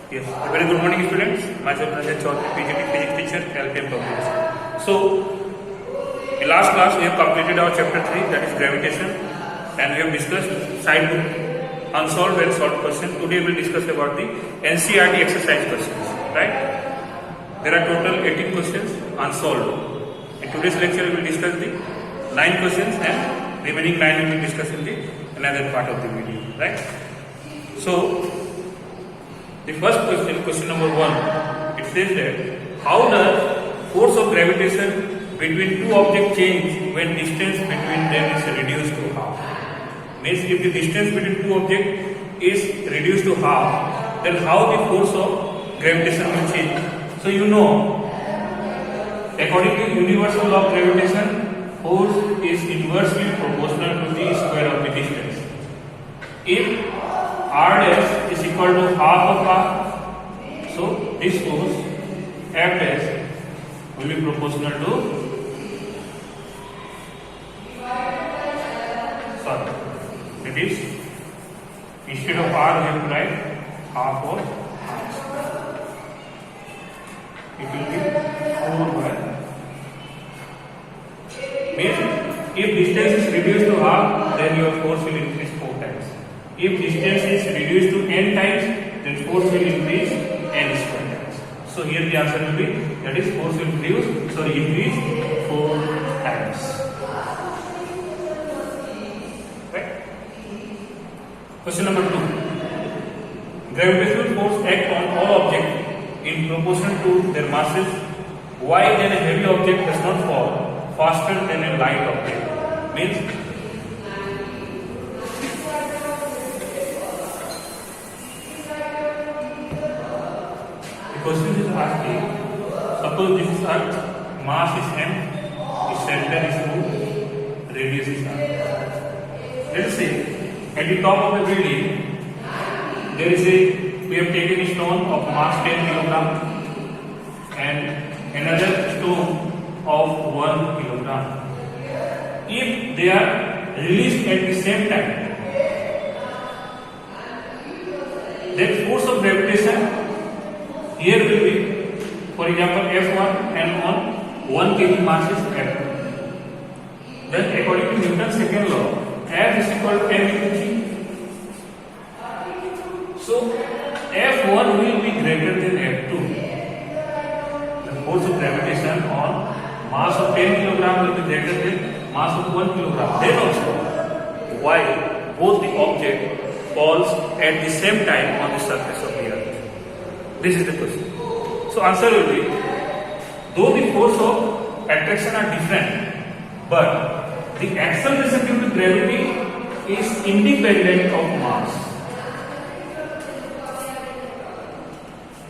Yes, a very good morning, students. Myself Ranjan Chaudhary, PGT Physics teacher, LPM Public. So, in last class we have completed our chapter 3, that is gravitation, and we have discussed side book unsolved and solved question. Today we will discuss about the NCERT exercise questions. Right? There are total 18 questions unsolved. In today's lecture we will discuss the 9 questions and remaining 9 we will discuss in the another part of the video. Right? So, the first question, question number 1, it says that how does force of gravitation between two objects change when distance between them is reduced to half? Means if the distance between two objects is reduced to half, then how the force of gravitation will change? So you know, according to universal law of gravitation, force is inversely proportional to the square of the distance. If R dash is equal to half of R, so this force F dash will be proportional to, it is, instead of R we have to write half of R. It will be 4 by, means if distance is reduced to half, then your force will increase 4 times. If distance is reduced to n times, then force will increase n square times. So here the answer will be, that is force will increase 4 times. Right? Question number 2. Gravitational force acts on all objects in proportion to their masses. Why then a heavy object does not fall faster than a light object? Means question is asking, suppose this is Earth, mass is m, its center is O, radius is r. Let us say, at the top of the building, there is we have taken a stone of mass 10 kilogram and another stone of 1 kilogram. If they are released at the same time, then force of gravitation here will be, for example, F1 and on 1 kg mass is F2. Then according to Newton's second law, F is equal to m into g. So F1 will be greater than F2. The force of gravitation on mass of 10 kg will be greater than mass of 1 kg. Then also, why both the object falls at the same time on the surface of the earth? This is the question. So answer will be, though the force of attraction are different, but the acceleration due to gravity is independent of mass.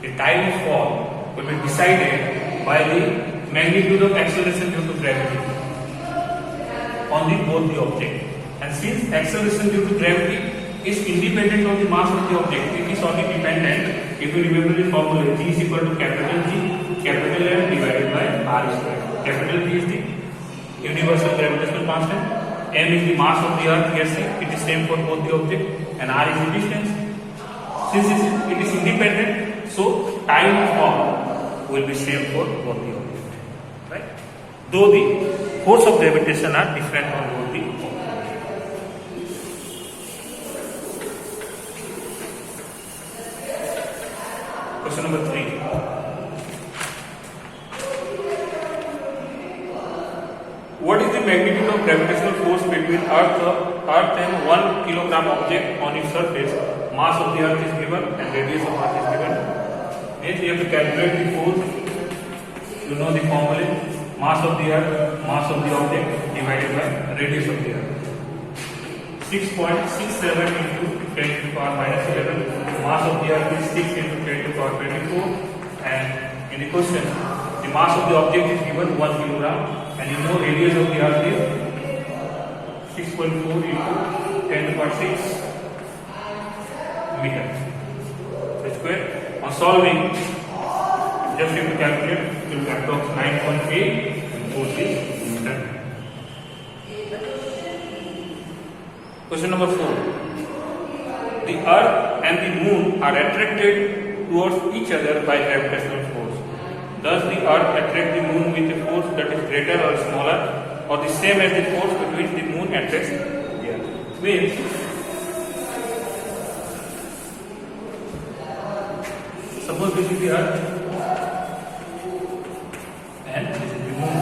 The time of fall will be decided by the magnitude of acceleration due to gravity on both the object. And since acceleration due to gravity is independent of the mass of the object, it is only dependent, if you remember the formula, G is equal to capital G, capital M divided by R square. Capital G is the universal gravitational constant, M is the mass of the earth, yes, it is same for both the object, and R is the distance. Since it is independent, so time of fall will be same for both the object. Right? Though the force of gravitation are different on both the object. Question number 3. What is the magnitude of gravitational force between Earth and 1 kilogram object on its surface? Mass of the Earth is given and radius of Earth is given. Hence you have to calculate the force. You know the formula: mass of the Earth, mass of the object divided by radius of the Earth. 6.67 into 10 to the power minus 11. Mass of the earth is 6 into 10 to the power 24. And in the question, the mass of the object is given 1 kilogram, and you know radius of the earth is 6.4 into 10 to the power 6 meters. So square. On solving, just you have to calculate, you will approx 9.8 and force is Newton. Question number 4. The earth and the moon are attracted towards each other by gravitational force. Thus, the Earth attracts the Moon with a force that is greater or smaller or the same as the force with which the Moon attracts the Earth. Means, suppose this is the Earth and this is the Moon.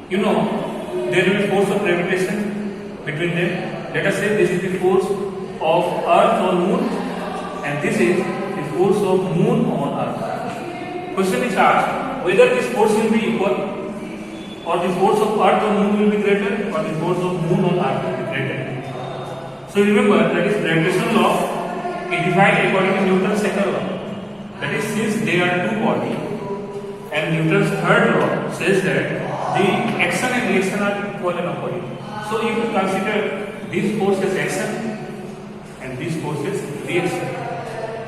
You know, there will be force of gravitation between them. Let us say this is the force of Earth on Moon and this is the force of Moon on Earth. Question is asked whether this force will be equal or the force of Earth on Moon will be greater or the force of Moon on Earth will be greater. So remember that is gravitational law is defined according to Newton's second law. That is, since there are two bodies and Newton's third law says that the action and reaction are equal and opposite. So if you consider this force as action and this force as reaction,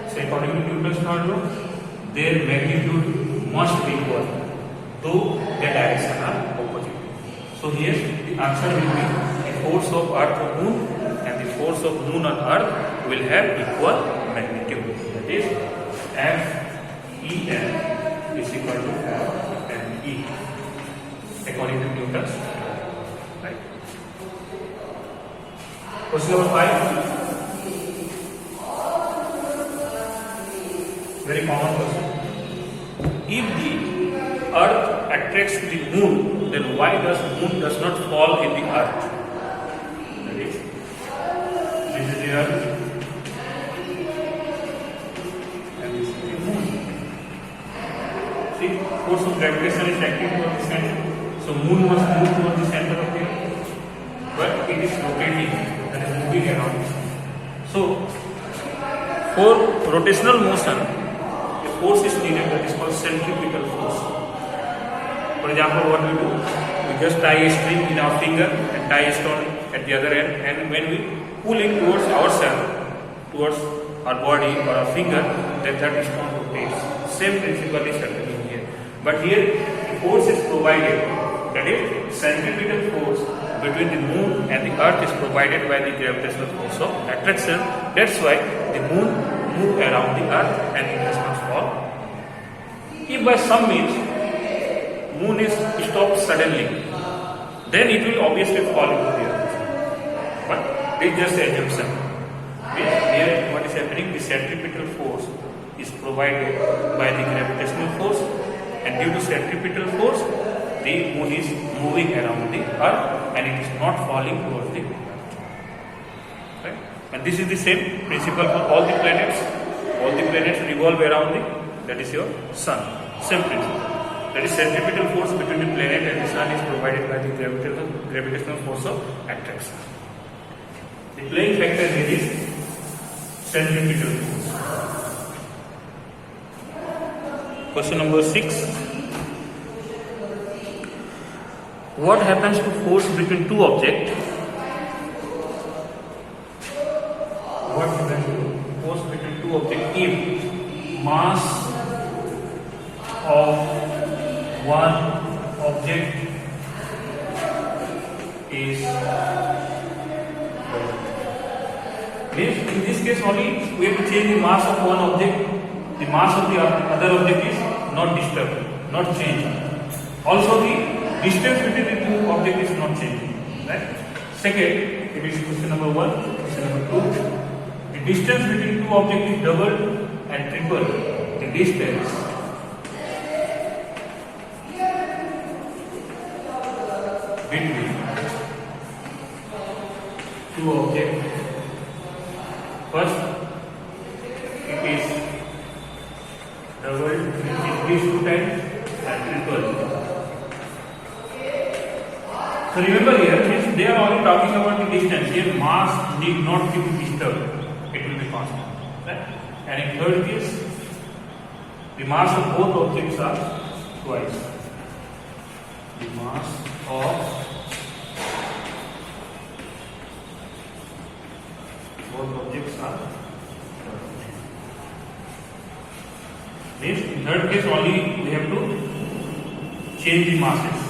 so according to Newton's third law, their magnitude must be equal, though their direction are opposite. So here the answer will be the force of Earth on Moon and the force of Moon on Earth will have equal magnitude. That is, F-E-N is equal to F-M-E according to Newton's. Right. Question number 5. Very common question. If the Earth attracts the Moon, then why does Moon does not fall in the Earth? That is, this is the Earth and this is the Moon. See, force of gravitation is acting towards the center. So Moon must move towards the center of the Earth, but it is rotating, that is moving around. So for rotational motion, a force is needed that is called centripetal force. For example, what we do, we just tie a string in our finger and tie a stone at the other end, and when we pull it towards ourselves, towards our body or our finger, then that stone rotates. Same principle is happening here. But here, the force is provided. That is, centripetal force between the Moon and the Earth is provided by the gravitational force of attraction. That's why the Moon moves around the Earth and it does not fall. If by some means Moon is stopped suddenly, then it will obviously fall into the Earth. But it's just an assumption. Here, what is happening? The centripetal force is provided by the gravitational force, and due to centripetal force, the Moon is moving around the Earth and it is not falling towards the Earth. Right? And this is the same principle for all the planets. All the planets revolve around that is your Sun. Same principle. That is, centripetal force between the planet and the Sun is provided by the gravitational force of attraction. The playing factor here is centripetal force. Question number 6. What happens to force between two objects? What happens to force between two objects if mass of one object is means in this case only we have to change the mass of one object. The mass of the other object is not disturbed, not changed. Also the distance between the two objects is not changing. Right? Second, it is question number 1. Question number 2. The distance between two objects is doubled and tripled. The distance between two objects. First, it is doubled, increased 2 times and tripled. So remember here, since they are only talking about the distance, here mass need not be disturbed. It will be constant. Right? And in third case, the mass of both objects are twice. The mass of both objects are means in third case only we have to change the masses.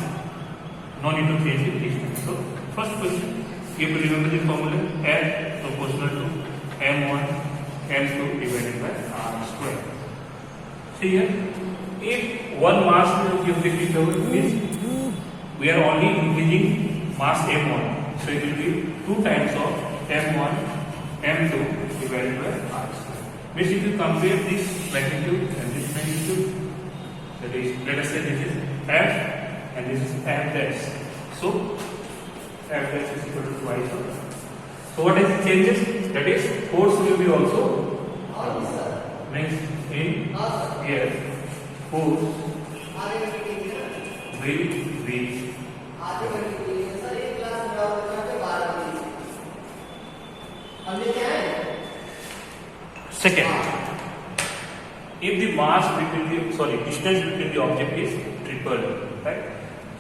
No need to change the distance. So first question, you have to remember the formula F proportional to M1 m2 divided by r square. See here, if one mass you take it over means we are only increasing mass m1, so it will be 2 times of m1 m2 divided by r square. Means if you compare this magnitude and this magnitude, that is, let us say this is f and this is f dash. So f dash is equal to twice of. So what is the changes? That is, force will be also means in here force will be second. If the mass between the distance between the object is triple, right?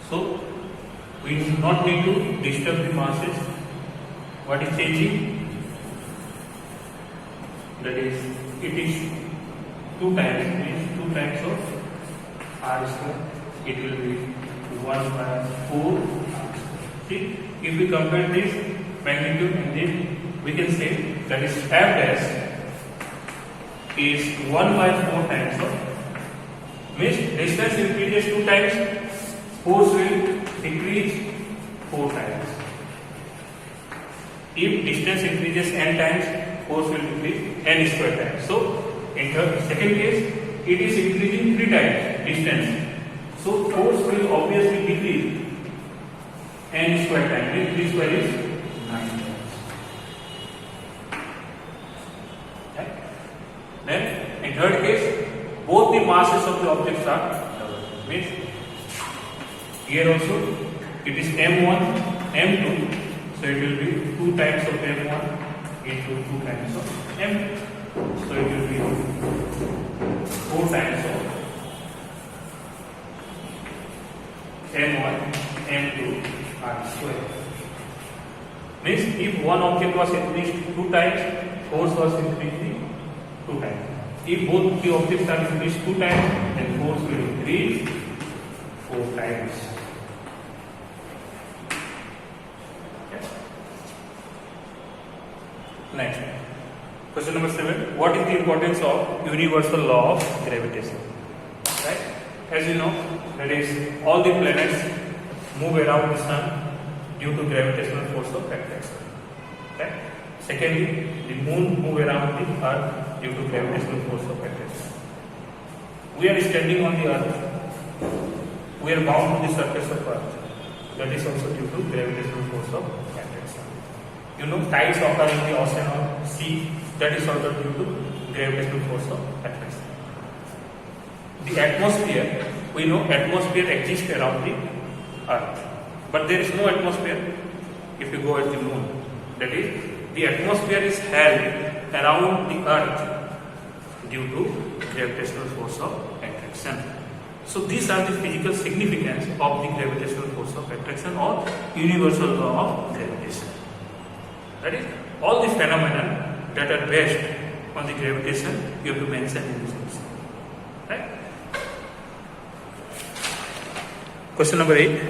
So we do not need to disturb the masses. What is changing? That is, it is 2 times, means 2 times of r square. It will be 1 by 4 r square. See, if we compare this magnitude and this, we can say that is f dash is 1 by 4 times of, means distance increases 2 times, force will decrease 4 times. If distance increases n times, force will increase n square times. So in the second case, it is increasing 3 times distance. So force will obviously decrease n square times. This square is 9 times. Okay. Then in third case, both the masses of the objects are double. Means here also it is m1, m2. So it will be 2 times of m1 into 2 times of m2. So it will be 4 times of m1, m2 r square. Means if one object was increased 2 times, force was increased 2 times. If both the objects are increased 2 times, then force will increase 4 times. Next, question number 7. What is the importance of universal law of gravitation? Right? As you know, that is, all the planets move around the sun due to gravitational force of attraction. Right? Secondly, the moon move around the earth due to gravitational force of attraction. We are standing on the earth. We are bound to the surface of earth. That is also due to gravitational force of attraction. You know, tides occur in the ocean or sea. That is also due to gravitational force of attraction. The atmosphere, we know atmosphere exists around the earth. But there is no atmosphere if you go at the moon. That is, the atmosphere is held around the earth due to gravitational force of attraction. So these are the physical significance of the gravitational force of attraction or universal law of gravitation. That is, all the phenomena that are based on the gravitation you have to mention in this question. Right? Question number 8.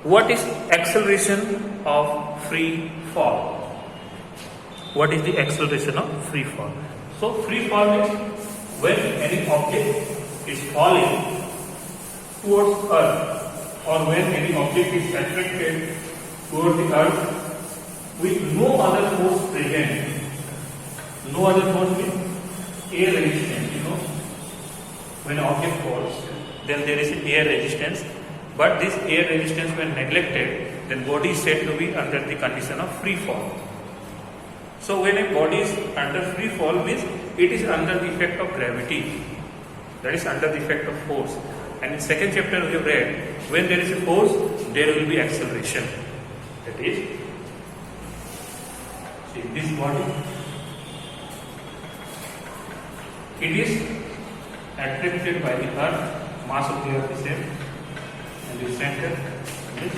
What is acceleration of free fall? What is the acceleration of free fall? So free fall is when any object is falling towards earth or when any object is attracted towards the earth with no other force present. No other force means air resistance. You know, when an object falls, then there is air resistance. But this air resistance, when neglected, then body is said to be under the condition of free fall. So when a body is under free fall, means it is under the effect of gravity. That is under the effect of force. And in second chapter we have read, when there is a force, there will be acceleration. That is, see this body, it is attracted by the earth, mass of the earth is same, and the center is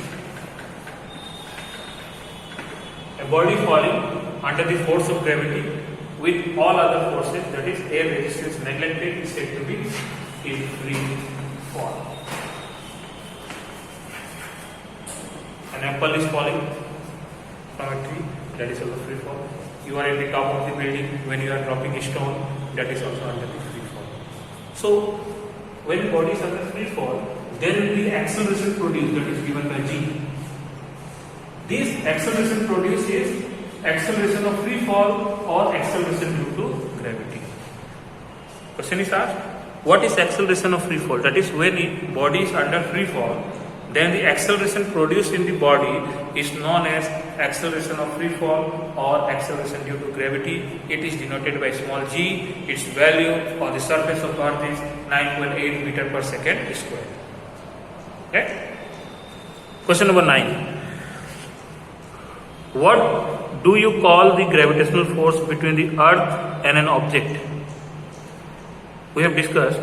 a body falling under the force of gravity with all other forces, that is air resistance neglected, is said to be in free fall. An apple is falling from a tree, that is also free fall. You are at the top of the building, when you are dropping a stone, that is also under the free fall. So when body is under free fall, then the acceleration produced, that is given by g. This acceleration produced is acceleration of free fall or acceleration due to gravity. Question is asked, what is acceleration of free fall? That is when the body is under free fall, then the acceleration produced in the body is known as acceleration of free fall or acceleration due to gravity. It is denoted by small g. Its value on the surface of Earth is 9.8 meter per second square. Okay? Question number 9. What do you call the gravitational force between the Earth and an object? We have discussed.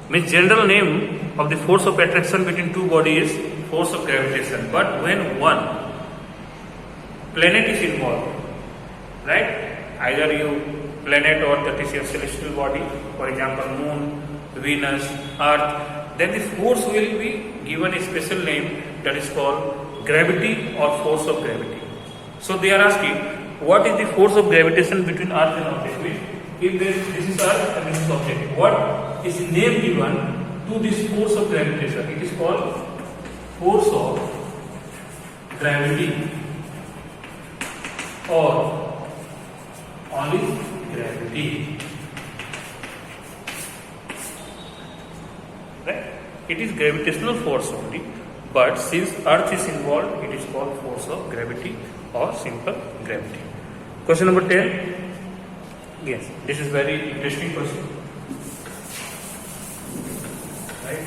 Means general name of the force of attraction between two bodies is force of gravitation. But when one planet is involved, right? Either you planet or that is your celestial body, for example, Moon, Venus, Earth, then the force will be given a special name that is called gravity or force of gravity. So they are asking, what is the force of gravitation between Earth and object? If this is Earth and this is object, what is the name given to this force of gravitation? It is called force of gravity or only gravity. Right? It is gravitational force only, but since Earth is involved, it is called force of gravity or simple gravity. Question number 10. Yes, this is very interesting question. Right?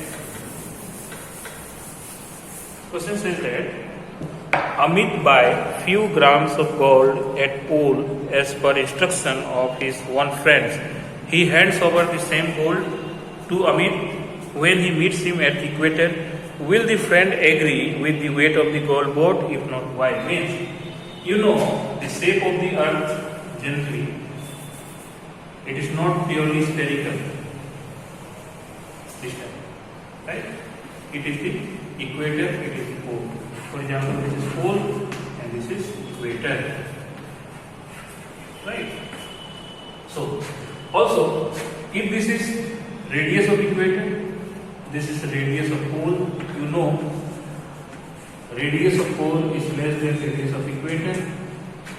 Question says that Amit buy few grams of gold at pool as per instruction of his one friend. He hands over the same gold to Amit when he meets him at the equator. Will the friend agree with the weight of the gold boat? If not, why? Means, you know, the shape of the earth generally, it is not purely spherical this time, right? It is the equator, it is the pole. For example, this is pole and this is equator, right? So, also, if this is radius of equator, this is the radius of pole, you know, radius of pole is less than radius of equator.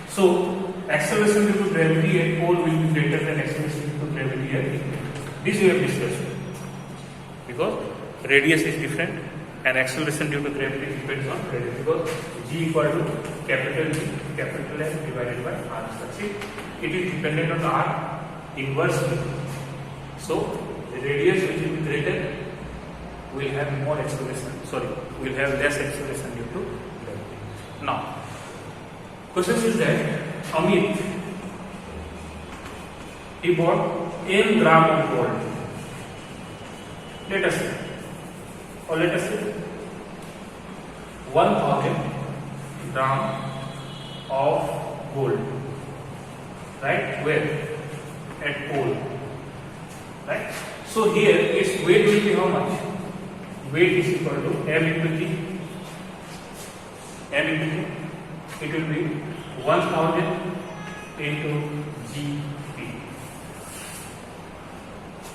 So, acceleration due to gravity at pole will be greater than acceleration due to gravity at equator. This we have discussed. Because radius is different and acceleration due to gravity depends on radius. Because g equal to capital G, capital M divided by r. That's it. It is dependent on r inversely. So, the radius which will be greater will have more acceleration. Sorry, will have less acceleration due to gravity. Now, question is that Amit, he bought n gram of gold. Let us say, or let us say 1000 gram of gold. Right? Where? At pole. Right? So here its weight will be how much? Weight is equal to m into g. M into g. It will be 1000 into GP.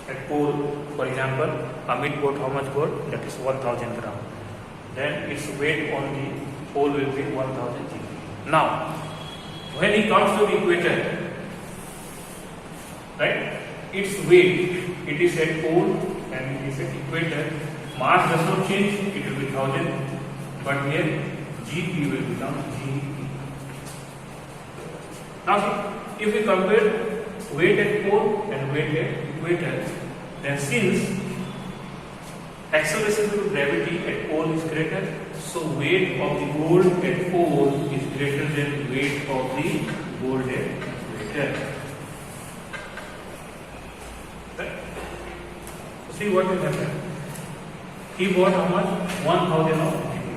At pole, for example, Amit bought how much gold? That is 1000 gram. Then its weight on the pole will be 1000 GP. Now, when he comes to the equator, right? Its weight, it is at pole and it is at equator. Mass does not change, it will be 1000, but here GP will become GP. Now, if we compare weight at pole and weight at equator, then since acceleration due to gravity at pole is greater, so weight of the gold at pole is greater than weight of the gold at equator. Right? So see what will happen. He bought how much? 1000 of GP.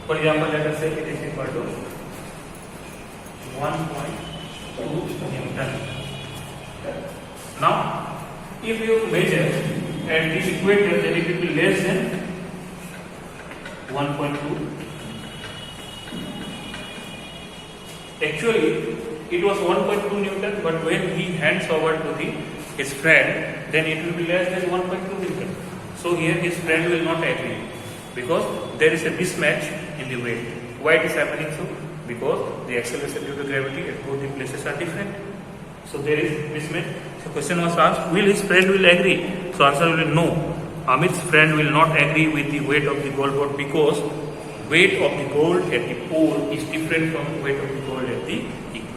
For example, let us say it is equal to 1.2 Newton. Now, if you measure at this equator, then it will be less than 1.2. Actually, it was 1.2 Newton, but when he hands over to his friend, then it will be less than 1.2 Newton. So here his friend will not agree because there is a mismatch in the weight. Why it is happening so? Because the acceleration due to gravity at both the places are different. So there is mismatch. So question was asked, will his friend will agree? So answer will be no. Amit's friend will not agree with the weight of the gold board because weight of the gold at the pole is different from weight of the gold at the equator.